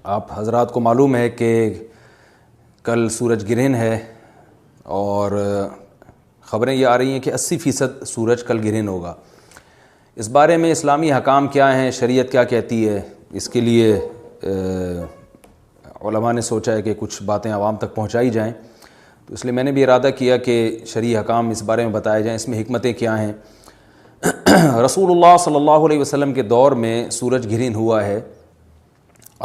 آپ حضرات کو معلوم ہے کہ کل سورج گرہن ہے اور خبریں یہ آ رہی ہیں کہ 80% سورج کل گرہن ہوگا۔ اس بارے میں اسلامی حکام کیا ہیں، شریعت کیا کہتی ہے، اس کے لیے علماء نے سوچا ہے کہ کچھ باتیں عوام تک پہنچائی جائیں، تو اس لیے میں نے بھی ارادہ کیا کہ شرعی حکام اس بارے میں بتائے جائیں، اس میں حکمتیں کیا ہیں۔ رسول اللہ صلی اللہ علیہ وسلم کے دور میں سورج گرہن ہوا ہے۔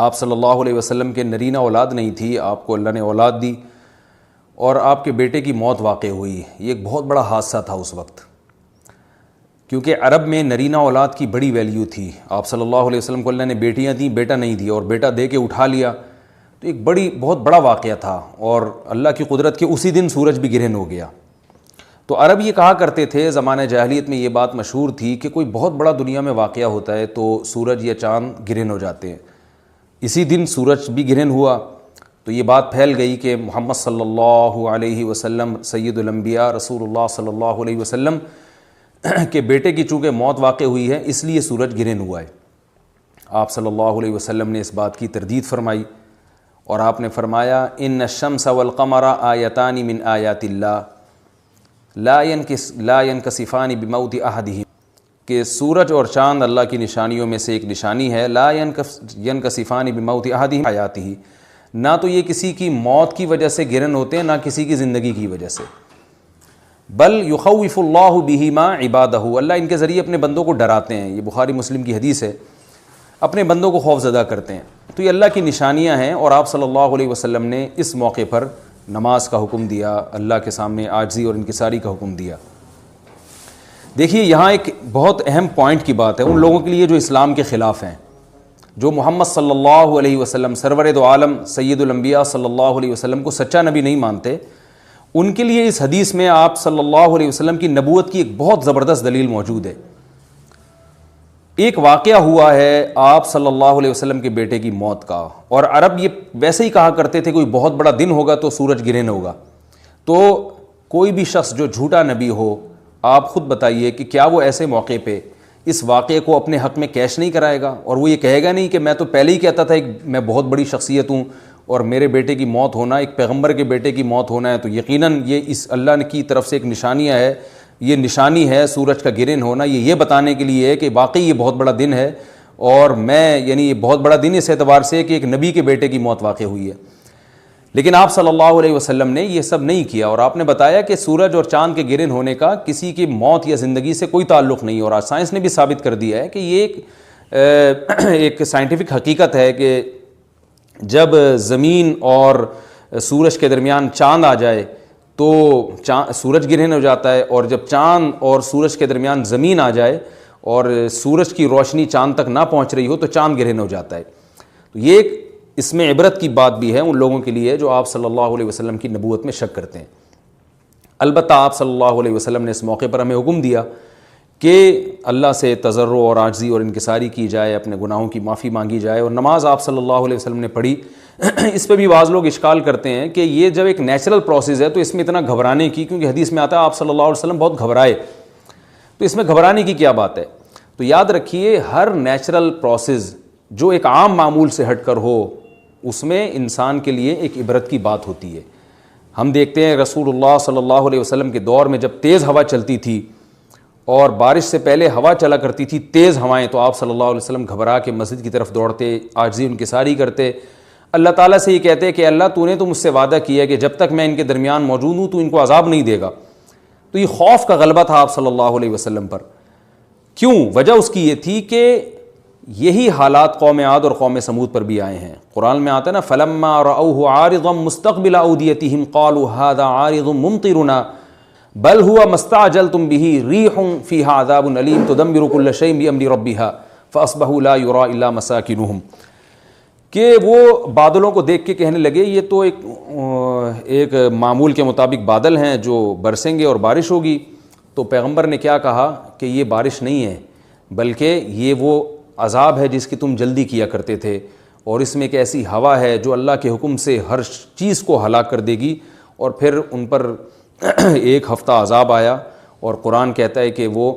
آپ صلی اللہ علیہ وسلم کے نرینہ اولاد نہیں تھی، آپ کو اللہ نے اولاد دی اور آپ کے بیٹے کی موت واقع ہوئی۔ یہ ایک بہت بڑا حادثہ تھا اس وقت، کیونکہ عرب میں نرینہ اولاد کی بڑی ویلیو تھی۔ آپ صلی اللہ علیہ وسلم کو اللہ نے بیٹیاں دیں، بیٹا نہیں دی، اور بیٹا دے کے اٹھا لیا، تو ایک بہت بڑا واقعہ تھا، اور اللہ کی قدرت کے اسی دن سورج بھی گرہن ہو گیا۔ تو عرب یہ کہا کرتے تھے، زمانہ جاہلیت میں یہ بات مشہور تھی کہ کوئی بہت بڑا دنیا میں واقعہ ہوتا ہے تو سورج یا چاند گرہن ہو جاتے ہیں۔ اسی دن سورج بھی گرہن ہوا تو یہ بات پھیل گئی کہ محمد صلی اللہ علیہ وسلم سید الانبیاء رسول اللہ صلی اللہ علیہ وسلم کے بیٹے کی چونکہ موت واقع ہوئی ہے، اس لیے سورج گرہن ہوا ہے۔ آپ صلی اللہ علیہ وسلم نے اس بات کی تردید فرمائی، اور آپ نے فرمایا ان الشمس والقمر آیتان من آیات اللہ لا ينکسفان بموت احدہم، کہ سورج اور چاند اللہ کی نشانیوں میں سے ایک نشانی ہے، لا ينکسفان بموت احدہم آیاتہ، نہ تو یہ کسی کی موت کی وجہ سے گرہن ہوتے ہیں، نہ کسی کی زندگی کی وجہ سے، بل یخوف اللہ بہما عبادہ، اللہ ان کے ذریعے اپنے بندوں کو ڈراتے ہیں۔ یہ بخاری مسلم کی حدیث ہے، اپنے بندوں کو خوف زدہ کرتے ہیں۔ تو یہ اللہ کی نشانیاں ہیں، اور آپ صلی اللہ علیہ وسلم نے اس موقع پر نماز کا حکم دیا، اللہ کے سامنے عاجزی اور انکساری کا حکم دیا۔ دیکھیے یہاں ایک بہت اہم پوائنٹ کی بات ہے ان لوگوں کے لیے جو اسلام کے خلاف ہیں، جو محمد صلی اللہ علیہ وسلم سرور دو عالم سید الانبیاء صلی اللہ علیہ وسلم کو سچا نبی نہیں مانتے، ان کے لیے اس حدیث میں آپ صلی اللہ علیہ وسلم کی نبوت کی ایک بہت زبردست دلیل موجود ہے۔ ایک واقعہ ہوا ہے آپ صلی اللہ علیہ وسلم کے بیٹے کی موت کا، اور عرب یہ ویسے ہی کہا کرتے تھے کوئی بہت بڑا دن ہوگا تو سورج گرہن ہوگا۔ تو کوئی بھی شخص جو جھوٹا نبی ہو، آپ خود بتائیے کہ کیا وہ ایسے موقع پہ اس واقعے کو اپنے حق میں کیش نہیں کرائے گا، اور وہ یہ کہے گا نہیں کہ میں تو پہلے ہی کہتا تھا میں بہت بڑی شخصیت ہوں، اور میرے بیٹے کی موت ہونا، ایک پیغمبر کے بیٹے کی موت ہونا ہے تو یقیناً یہ اس اللہ کی طرف سے ایک نشانیاں ہے، یہ نشانی ہے سورج کا گرہن ہونا، یہ بتانے کے لیے ہے کہ واقعی یہ بہت بڑا دن ہے، اور یعنی یہ بہت بڑا دن اس اعتبار سے کہ ایک نبی کے بیٹے کی موت واقع ہوئی ہے۔ لیکن آپ صلی اللہ علیہ وسلم نے یہ سب نہیں کیا، اور آپ نے بتایا کہ سورج اور چاند کے گرہن ہونے کا کسی کی موت یا زندگی سے کوئی تعلق نہیں، اور آج سائنس نے بھی ثابت کر دیا ہے کہ یہ ایک سائنٹیفک حقیقت ہے کہ جب زمین اور سورج کے درمیان چاند آ جائے تو سورج گرہن ہو جاتا ہے، اور جب چاند اور سورج کے درمیان زمین آ جائے اور سورج کی روشنی چاند تک نہ پہنچ رہی ہو تو چاند گرہن ہو جاتا ہے۔ تو یہ ایک اس میں عبرت کی بات بھی ہے ان لوگوں کے لیے جو آپ صلی اللہ علیہ وسلم کی نبوت میں شک کرتے ہیں۔ البتہ آپ صلی اللہ علیہ وسلم نے اس موقع پر ہمیں حکم دیا کہ اللہ سے تضرع اور عاجزی اور انکساری کی جائے، اپنے گناہوں کی معافی مانگی جائے، اور نماز آپ صلی اللہ علیہ وسلم نے پڑھی۔ اس پہ بھی بعض لوگ اشکال کرتے ہیں کہ یہ جب ایک نیچرل پروسیس ہے تو اس میں اتنا گھبرانے کی، کیونکہ حدیث میں آتا ہے آپ صلی اللہ علیہ وسلم بہت گھبرائے، تو اس میں گھبرانے کی کیا بات ہے؟ تو یاد رکھیے ہر نیچرل پروسیس جو ایک عام معمول سے ہٹ کر ہو، اس میں انسان کے لیے ایک عبرت کی بات ہوتی ہے۔ ہم دیکھتے ہیں رسول اللہ صلی اللہ علیہ وسلم کے دور میں جب تیز ہوا چلتی تھی اور بارش سے پہلے ہوا چلا کرتی تھی تیز ہوائیں، تو آپ صلی اللہ علیہ وسلم گھبرا کے مسجد کی طرف دوڑتے، عاجزی انکساری کرتے، اللہ تعالیٰ سے یہ کہتے کہ اللہ تو نے تو مجھ سے وعدہ کیا کہ جب تک میں ان کے درمیان موجود ہوں تو ان کو عذاب نہیں دے گا۔ تو یہ خوف کا غلبہ تھا آپ صلی اللہ علیہ وسلم پر۔ کیوں؟ وجہ اس کی یہ تھی کہ یہی حالات قوم عاد اور قوم سمود پر بھی آئے ہیں۔ قرآن میں آتا ہے نا فَلَمَّا رَأَوْهُ عَارِضًا مُسْتَقْبِلَ أَوْدِيَتِهِمْ قَالُوا هَذَا عَارِضٌ مُمْطِرُنَا بَلْ هُوَ مَا اسْتَعْجَلْتُمْ بِهِ رِيحٌ فِيهَا عَذَابٌ أَلِيمٌ تُدَمِّرُ كُلَّ شَيْءٍ بِأَمْرِ رَبِّهَا فَأَصْبَحُوا لَا يُرَىٰ إِلَّا مَسَاكِنُهُمْ، کہ وہ بادلوں کو دیکھ کے کہنے لگے یہ تو ایک معمول کے مطابق بادل ہیں جو برسیں گے اور بارش ہوگی۔ تو پیغمبر نے کیا کہا کہ یہ بارش نہیں ہے بلکہ یہ وہ عذاب ہے جس کی تم جلدی کیا کرتے تھے، اور اس میں ایک ایسی ہوا ہے جو اللہ کے حکم سے ہر چیز کو ہلاک کر دے گی۔ اور پھر ان پر ایک ہفتہ عذاب آیا، اور قرآن کہتا ہے کہ وہ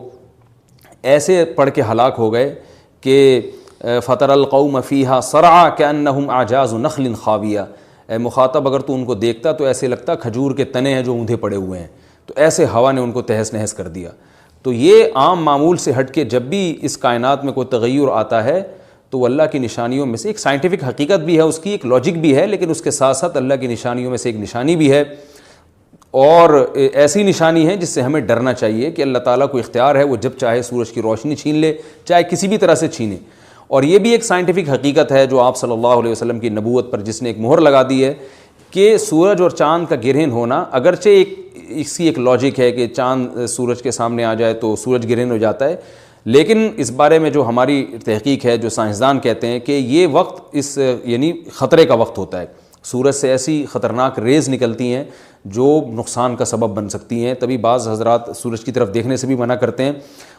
ایسے پڑھ کے ہلاک ہو گئے کہ فطر القوم فیہا صرعا کأنہم اعجاز نخل خاویہ، اے مخاطب اگر تو ان کو دیکھتا تو ایسے لگتا کھجور کے تنے ہیں جو اوندھے پڑے ہوئے ہیں، تو ایسے ہوا نے ان کو تہس نہس کر دیا۔ تو یہ عام معمول سے ہٹ کے جب بھی اس کائنات میں کوئی تغیر آتا ہے تو وہ اللہ کی نشانیوں میں سے ایک سائنٹیفک حقیقت بھی ہے، اس کی ایک لاجک بھی ہے، لیکن اس کے ساتھ ساتھ اللہ کی نشانیوں میں سے ایک نشانی بھی ہے، اور ایسی نشانی ہے جس سے ہمیں ڈرنا چاہیے کہ اللہ تعالیٰ کو اختیار ہے، وہ جب چاہے سورج کی روشنی چھین لے، چاہے کسی بھی طرح سے چھینے۔ اور یہ بھی ایک سائنٹیفک حقیقت ہے جو آپ صلی اللہ علیہ وسلم کی نبوت پر جس نے ایک مہر لگا دی ہے کہ سورج اور چاند کا گرہن ہونا، اگرچہ اس کی ایک لاجک ہے کہ چاند سورج کے سامنے آ جائے تو سورج گرہن ہو جاتا ہے، لیکن اس بارے میں جو ہماری تحقیق ہے، جو سائنسدان کہتے ہیں کہ یہ وقت یعنی خطرے کا وقت ہوتا ہے، سورج سے ایسی خطرناک ریز نکلتی ہیں جو نقصان کا سبب بن سکتی ہیں، تبھی بعض حضرات سورج کی طرف دیکھنے سے بھی منع کرتے ہیں،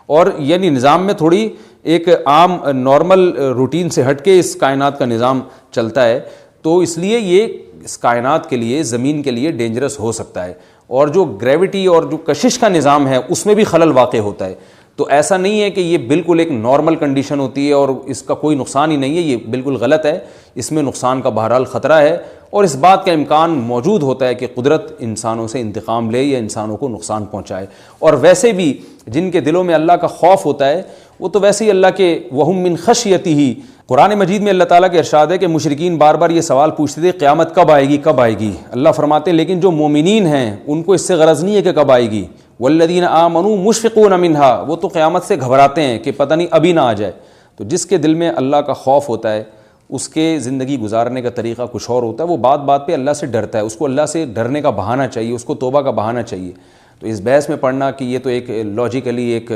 اور یعنی نظام میں تھوڑی ایک عام نارمل روٹین سے ہٹ کے اس کائنات کا نظام چلتا ہے، تو اس لیے یہ اس کائنات کے لیے، زمین کے لیے ڈینجرس ہو سکتا ہے، اور جو گریوٹی اور جو کشش کا نظام ہے اس میں بھی خلل واقع ہوتا ہے۔ تو ایسا نہیں ہے کہ یہ بالکل ایک نارمل کنڈیشن ہوتی ہے اور اس کا کوئی نقصان ہی نہیں ہے، یہ بالکل غلط ہے، اس میں نقصان کا بہرحال خطرہ ہے، اور اس بات کا امکان موجود ہوتا ہے کہ قدرت انسانوں سے انتقام لے یا انسانوں کو نقصان پہنچائے۔ اور ویسے بھی جن کے دلوں میں اللہ کا خوف ہوتا ہے وہ تو ویسے ہی اللہ کے وہم من خشیتہ، قرآن مجید میں اللہ تعالیٰ کے ارشاد ہے کہ مشرکین بار بار یہ سوال پوچھتے تھے قیامت کب آئے گی کب آئے گی، اللہ فرماتے ہیں لیکن جو مومنین ہیں ان کو اس سے غرض نہیں ہے کہ کب آئے گی، والذین آمنوا مشفقون منہا، وہ تو قیامت سے گھبراتے ہیں کہ پتہ نہیں ابھی نہ آ جائے۔ تو جس کے دل میں اللہ کا خوف ہوتا ہے اس کے زندگی گزارنے کا طریقہ کچھ اور ہوتا ہے، وہ بات بات پہ اللہ سے ڈرتا ہے، اس کو اللہ سے ڈرنے کا بہانہ چاہیے، اس کو توبہ کا بہانہ چاہیے۔ تو اس بحث میں پڑھنا کہ یہ تو ایک لاجیکلی ایک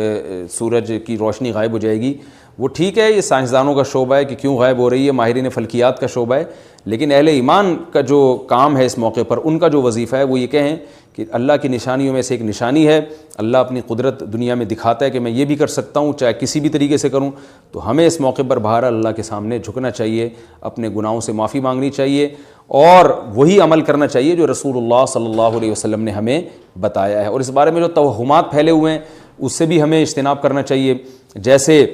سورج کی روشنی غائب ہو جائے گی، وہ ٹھیک ہے، یہ سائنسدانوں کا شعبہ ہے کہ کیوں غائب ہو رہی ہے، ماہرین فلکیات کا شعبہ ہے، لیکن اہل ایمان کا جو کام ہے اس موقع پر، ان کا جو وظیفہ ہے وہ یہ کہیں کہ اللہ کی نشانیوں میں سے ایک نشانی ہے، اللہ اپنی قدرت دنیا میں دکھاتا ہے کہ میں یہ بھی کر سکتا ہوں چاہے کسی بھی طریقے سے کروں، تو ہمیں اس موقع پر بہرحال اللہ کے سامنے جھکنا چاہیے، اپنے گناہوں سے معافی مانگنی چاہیے، اور وہی عمل کرنا چاہیے جو رسول اللہ صلی اللہ علیہ وسلم نے ہمیں بتایا ہے۔ اور اس بارے میں جو توہمات پھیلے ہوئے ہیں اس سے بھی ہمیں اجتناب کرنا چاہیے، جیسے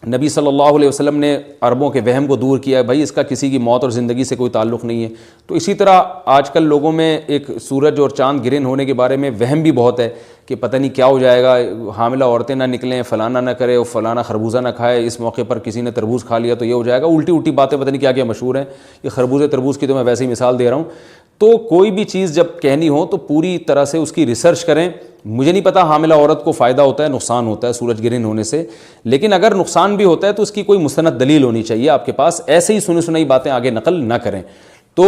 نبی صلی اللہ علیہ وسلم نے عربوں کے وہم کو دور کیا ہے، بھائی اس کا کسی کی موت اور زندگی سے کوئی تعلق نہیں ہے، تو اسی طرح آج کل لوگوں میں ایک سورج اور چاند گرہن ہونے کے بارے میں وہم بھی بہت ہے کہ پتہ نہیں کیا ہو جائے گا، حاملہ عورتیں نہ نکلیں، فلانا نہ کرے، اور فلانا خربوزہ نہ کھائے، اس موقع پر کسی نے تربوز کھا لیا تو یہ ہو جائے گا، الٹی الٹی باتیں پتہ نہیں کیا کیا مشہور ہیں، یہ خربوزے تربوز کی تو میں ویسے ہی مثال دے رہا ہوں۔ تو کوئی بھی چیز جب کہنی ہو تو پوری طرح سے اس کی ریسرچ کریں۔ مجھے نہیں پتا حاملہ عورت کو فائدہ ہوتا ہے نقصان ہوتا ہے سورج گرہن ہونے سے، لیکن اگر نقصان بھی ہوتا ہے تو اس کی کوئی مستند دلیل ہونی چاہیے آپ کے پاس، ایسے ہی سنی سنائی باتیں آگے نقل نہ کریں۔ تو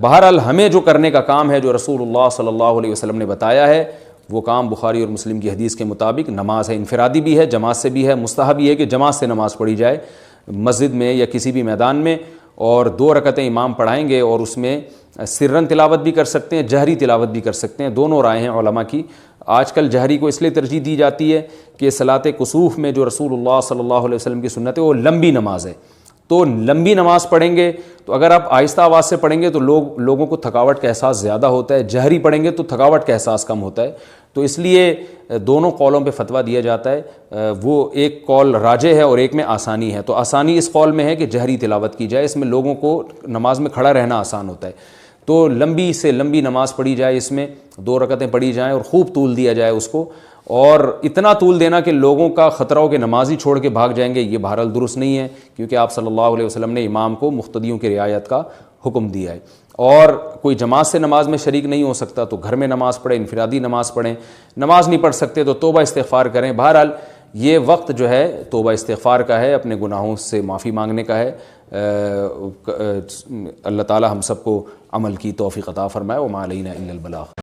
بہرحال ہمیں جو کرنے کا کام ہے، جو رسول اللہ صلی اللہ علیہ وسلم نے بتایا ہے، وہ کام بخاری اور مسلم کی حدیث کے مطابق نماز ہے، انفرادی بھی ہے، جماعت سے بھی ہے، مستحب یہ ہے کہ جماعت سے نماز پڑھی جائے مسجد میں یا کسی بھی میدان میں، اور 2 رکعتیں امام پڑھائیں گے، اور اس میں سرن تلاوت بھی کر سکتے ہیں، جہری تلاوت بھی کر سکتے ہیں، دونوں رائے ہیں علماء کی۔ آج کل جہری کو اس لیے ترجیح دی جاتی ہے کہ صلاۃ کسوف میں جو رسول اللہ صلی اللہ علیہ وسلم کی سنت ہے وہ لمبی نماز ہے، تو لمبی نماز پڑھیں گے تو اگر آپ آہستہ آواز سے پڑھیں گے تو لوگوں کو تھکاوٹ کا احساس زیادہ ہوتا ہے، جہری پڑھیں گے تو تھکاوٹ کا احساس کم ہوتا ہے، تو اس لیے دونوں قولوں پہ فتویٰ دیا جاتا ہے، وہ ایک قول راجح ہے اور ایک میں آسانی ہے، تو آسانی اس قول میں ہے کہ جہری تلاوت کی جائے، اس میں لوگوں کو نماز میں کھڑا رہنا آسان ہوتا ہے، تو لمبی سے لمبی نماز پڑھی جائے، اس میں 2 رکعتیں پڑھی جائیں اور خوب طول دیا جائے اس کو، اور اتنا طول دینا کہ لوگوں کا خطرہ ہو کہ نمازی چھوڑ کے بھاگ جائیں گے، یہ بہرحال درست نہیں ہے، کیونکہ آپ صلی اللہ علیہ وسلم نے امام کو مقتدیوں کی رعایت کا حکم دیا ہے۔ اور کوئی جماعت سے نماز میں شریک نہیں ہو سکتا تو گھر میں نماز پڑھیں، انفرادی نماز پڑھیں، نماز نہیں پڑھ سکتے تو توبہ استغفار کریں۔ بہرحال یہ وقت جو ہے توبہ استغفار کا ہے، اپنے گناہوں سے معافی مانگنے کا ہے۔ اللہ تعالی ہم سب کو عمل کی توفیق عطا فرمائے، وما علینا الا البلاغ۔